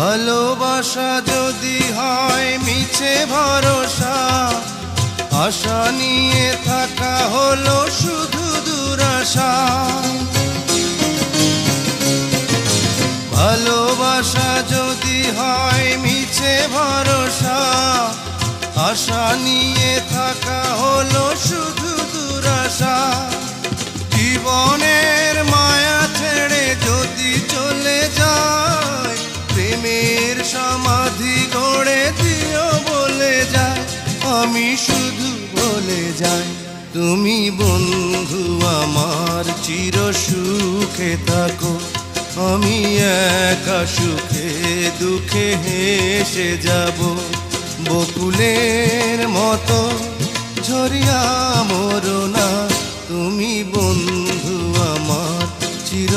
ভালোবাসা যদি হয় মিছে ভরসা, আশা নিয়ে থাকা হলো শুধু দুরাশা। ভালোবাসা যদি হয় মিছে ভরসা, আশা নিয়ে থাকা হলো শুধু দুরাশা। জীবনের মায়া ছেড়ে যদি চলে যায়, প্রেমের সমাধি গড়ে দিও বলে যায়। আমি শুধু বলে যাই, তুমি বন্ধু আমার চির সুখে থাকো। আমি একা সুখে দুঃখে হেসে যাব, বকুলের মতো ঝরিয়া মরো না। তুমি বন্ধু আমার চির